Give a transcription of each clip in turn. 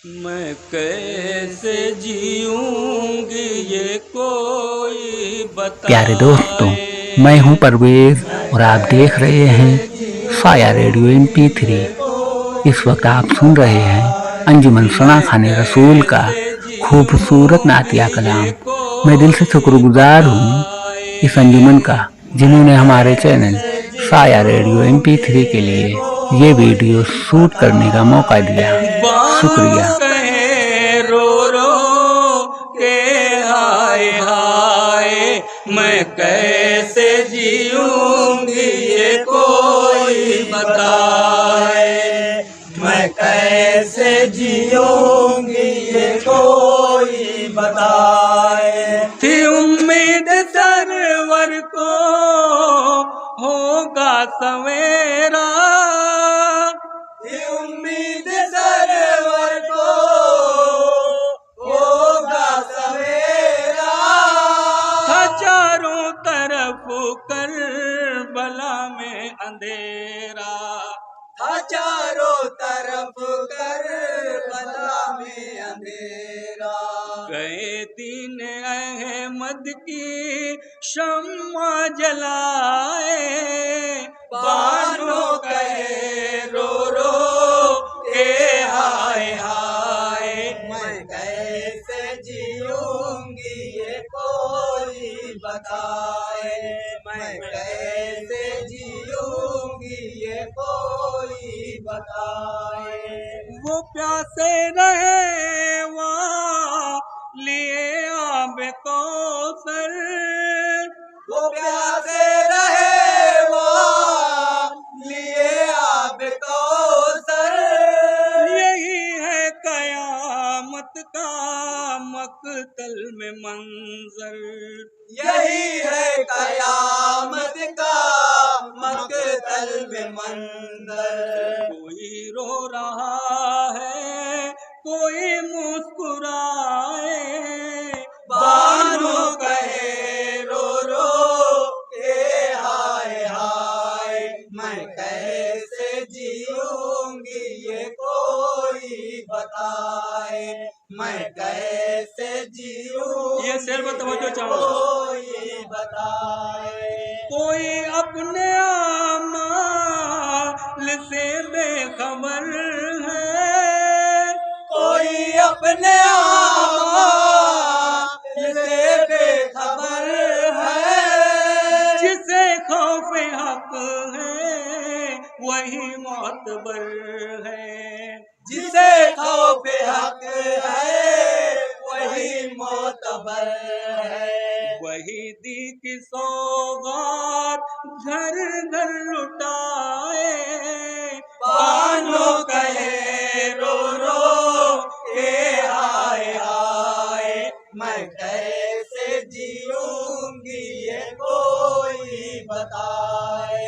मैं कैसे जीऊंगी ये कोई प्यारे दोस्तों, बताए। मैं हूं परवेज मैं और आप देख रहे हैं कैसे साया रेडियो जीऊंगी MP3। ये इस कोई वक्त आप सुन रहे हैं बताए। अंजुमन सना मैं खाने रसूल का कैसे खूबसूरत जीऊंगी नातिया ये कलाम। मैं दिल से कोई शुक्रगुजार हूँ इस अंजुमन बताए। का, मैं जिन्होंने हमारे चैनल कैसे साया रेडियो जीऊंगी MP3 के ये लिए ये वीडियो कोई शूट करने का मौका बताए। दिया। बानो शुक्रिया। कहे रो रो के हाय हाय, मैं कैसे जीऊंगी ये कोई बताए। मैं कैसे जीऊंगी ये कोई बताए। थी उम्मीद सरवर को होगा सवेरा, थी उम्मीद सरवर को होगा सवेरा। था चारों तरफ करबला में अंधेरा, था चारों तरफ करबला में अंधेरा। गए दीन अहमद की शम्मा जलाए, बानो कहे रो रो के हाय हाय, मैं कैसे जीऊंगी ये कोई बताए। मैं कैसे जीऊंगी ये कोई बताए। वो प्यासे रहे वहाँ लिए आब कौसर, वो प्यासे रहे वहाँ लिए आब कौसर। यही है कयामत का मकतल में मंजर, यही है कयामत का मकतल में मंजर। कोई रो रहा है कोई मुस्कुराए, बानो कहे रो रो के हाय हाय, मैं कैसे जीऊंगी ये कोई बताए। मैं कैसे जीऊंगी ये शेर पर तवज्जो चाहूंगा। कोई बताए। कोई अपने आमाल से बेखबर है, कोई अपने आमाल से बेखबर है। जिसे खौफ हक है वही मोतबर है, जिसे खौफ हक है वही मोतबर है। वही दी की सौगात घर घर लुटाए, बानो कहे रो रो के हाय हाय, मैं कैसे जीऊंगी ये कोई बताए।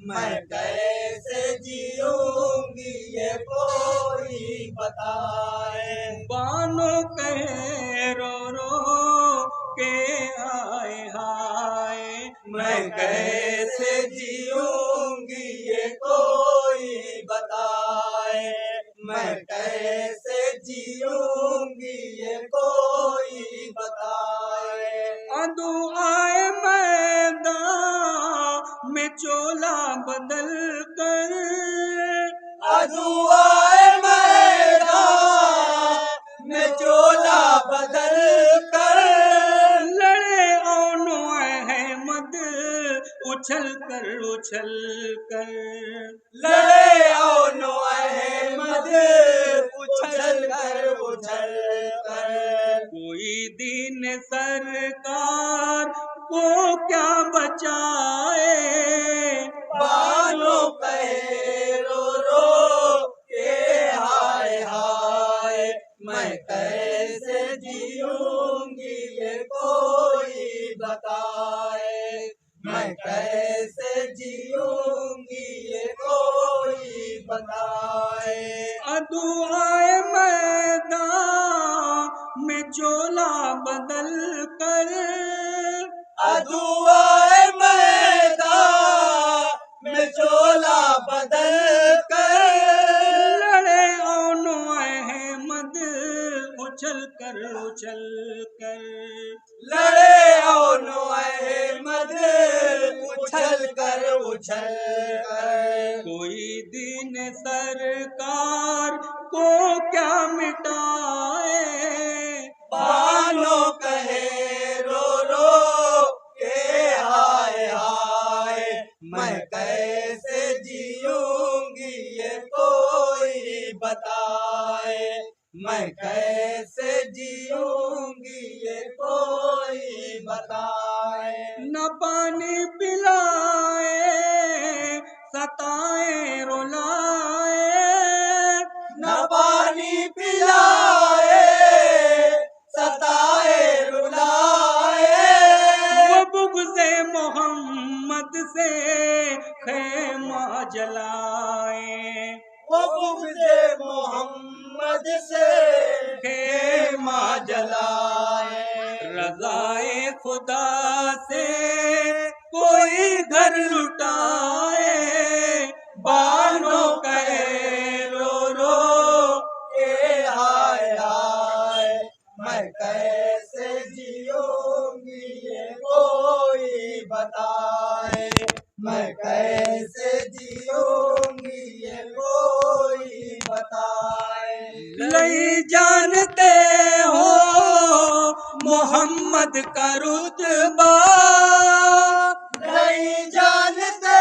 मैं कैसे जीऊंगी ये कोई बताए। बानो कहे रो रो के हाय हाय, मैं कैसे जीऊंगी ये कोई बताए। मैं कैसे जीऊंगी ये कोई बताए। अदू आए मैदान में चोला बदल कर, अदू आए मैदान में चोला बदल कर। लड़े औनो अहमद उछल कर, लड़े औनो अहमद उछल कर। कोई दीन सरकार को क्या बचाए, बानो कहे रो रो के हाय हाय, मैं कैसे जीऊंगी ये कोई बताए। मैं कैसे जीऊंगी ये कोई बताए। अदू आए मैदान में चोला बदल कर, अदू आए मैदान में चोला बदल कर। लड़े औनो अहमद उछल कर लड़े औनो अहमद उछल कर कोई दीन सरकार को क्या मिटाए बानो कहे रो रो के हाय हाय मैं कैसे जीऊंगी ये कोई बताए मैं कैसे जीऊंगी ये कोई बताए न पानी पिलाए सताए रुलाए न पानी पिलाए सताए रुलाए वो बुग़्ज़े मोहम्मद से खेमा जलाए वो बुग़्ज़े मोहम्मद से खेमा जलाए रज़ाए खुदा से कोई घर लुटाए बानो कहे रो रो के हाय हाय मैं कैसे जीऊंगी ये कोई बताए मैं कैसे जीऊंगी ये कोई बताए नहीं जानते हो मोहम्मद का रुतबा नहीं जानते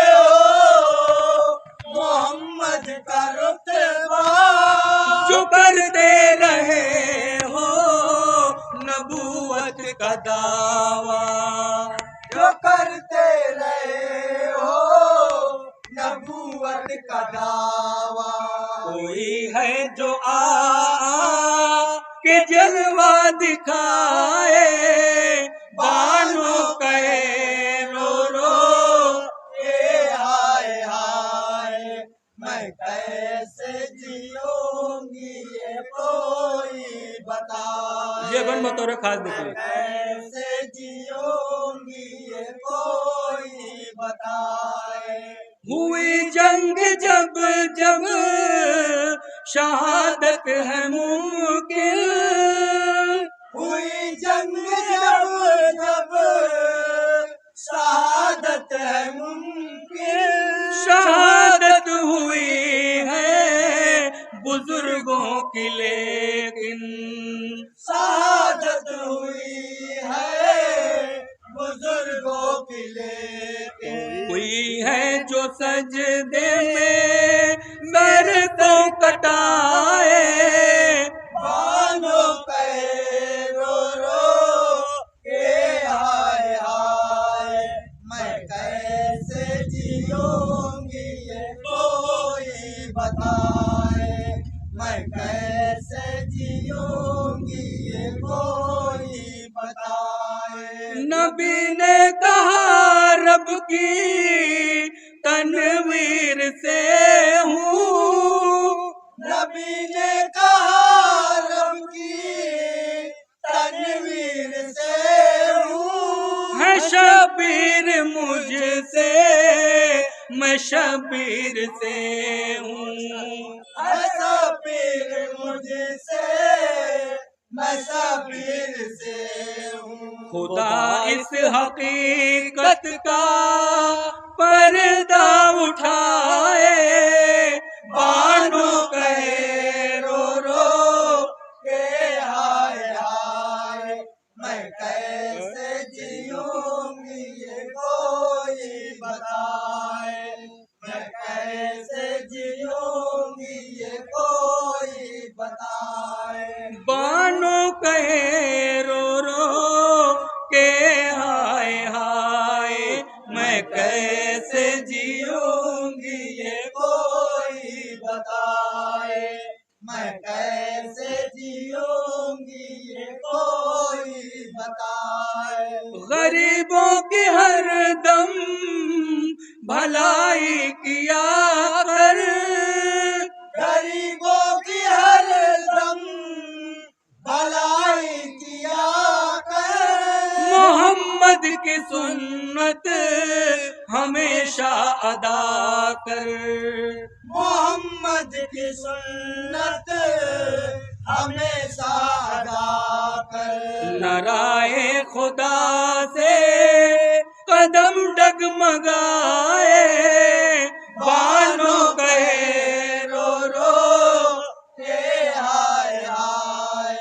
हो मोहम्मद का रुतबा जो करते रहे हो नबूवत का दावा जो करते रहे हो नबूवत का दावा कोई है जो के जलवा दिखाए बानो कहे रो रो ए हाय हाय मैं कैसे जीऊंगी ये कोई बताए ये बन बतौर खास देखिए कैसे जीऊंगी ये कोई बताए हुई जंग जब जब शहादत है मुमकिन हुई जंग जब जब शहादत है मुमकिन शहादत हुई है बुजुर्गों की लेकिन शहादत हुई है बुजुर्गों की लेकिन हुई है जो सजदे में सर को कटाए बानो कहे रो रो के हाय हाय मैं कैसे जीऊंगी ये कोई बताए मैं कैसे जीऊंगी ये कोई बताए नबी ने कहा रब की तनवीर से हूँ नबी ने कहा रब की तनवीर से हूँ है शबीर मुझसे मैं शबीर से हूँ ऐसा पीर मुझसे मैं शबीर से हूँ खुदा इस हकीकत का पर्दा उठाए बानो कहे रो रो के हाय हाय मैं कैसे जीऊंगी ये कोई बताए मैं कैसे जीऊंगी ये कोई बताए बानो कहे रो रो के हाय हाय मैं कैसे जीऊंगी ये कोई बताए मैं कैसे जीऊंगी ये कोई बताए गरीबों की हर दम भलाई किया कर गरीबों की हर दम भलाई किया कर मोहम्मद की सुन्नत हमेशा अदा कर मोहम्मद की सुन्नत हमेशा नाराए खुदा से कदम डगमगाए, बानो कहे रो रो के हाय हाय,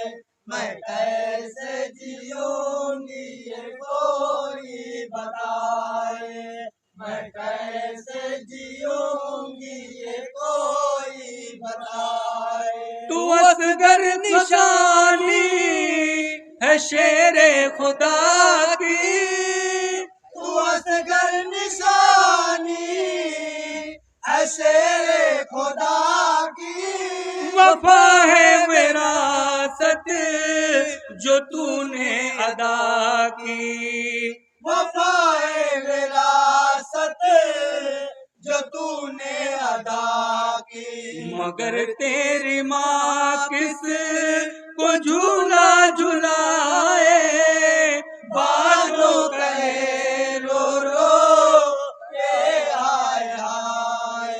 मैं कैसे जीऊंगी ये कोई बताए, मैं कैसे जीऊंगी ये कोई बताए। तू असगर निशानी है शेरे खुदा की, तू असगर निशानी है शेरे खुदा की, वफा है विरासत जो तूने अदा की, वफा है विरासत जो तूने अदा की। मगर तेरी माँ किस को झूला झुलाए, बानो कहे रो रो के हाय हाय,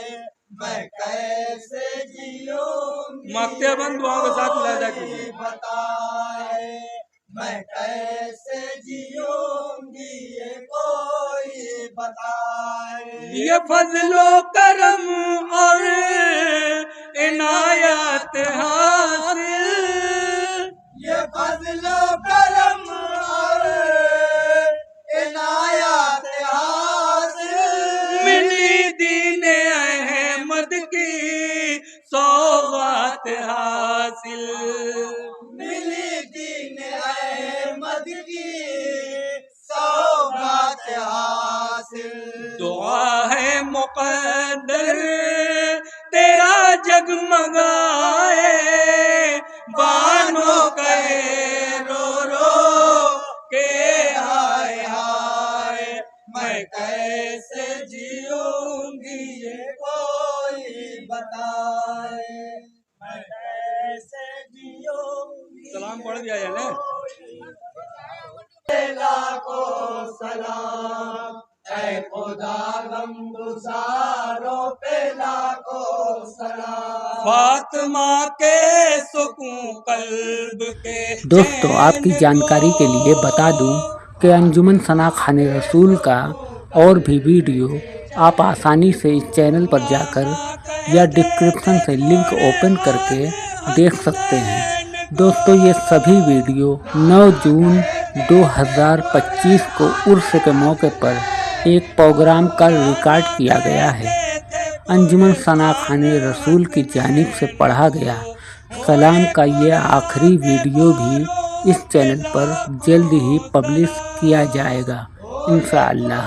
मैं कैसे जीऊंगी मांगते बंद दुआओं के साथ मिला जाके बताए, मैं कैसे जीऊंगी ये कोई बताए। ये फजलो करम और इनायत हासिल, ये फजलो करम और इनायत हासिल, मिली दीन अहमद की सौगात हासिल, मिली दीन अहमद की सौगात हासिल। दुआ है मुक़द्दर तेरा जगमगाए, बानो कहे रो रो के हाय हाय, मैं कैसे जीऊंगी ये कोई बताए, मैं कैसे जीऊंगी। सलाम पढ़ दिया है ना? लाखों सलाम ऐ खुदा गमगुसारों पे लाखों सलाम। फातिमा के सुकून कल्ब के। दोस्तों, आपकी जानकारी के लिए बता दूं कि अंजुमन सना खाने रसूल का और भी वीडियो आप आसानी से इस चैनल पर जाकर या डिस्क्रिप्शन से लिंक ओपन करके देख सकते हैं। दोस्तों, ये सभी वीडियो 9 जून 2025 को उर्स के मौके पर एक प्रोग्राम का रिकॉर्ड किया गया है। अंजुमन सना खाने रसूल की जानिब से पढ़ा गया सलाम का ये आखिरी वीडियो भी इस चैनल पर जल्द ही पब्लिश किया जाएगा इंशाअल्लाह।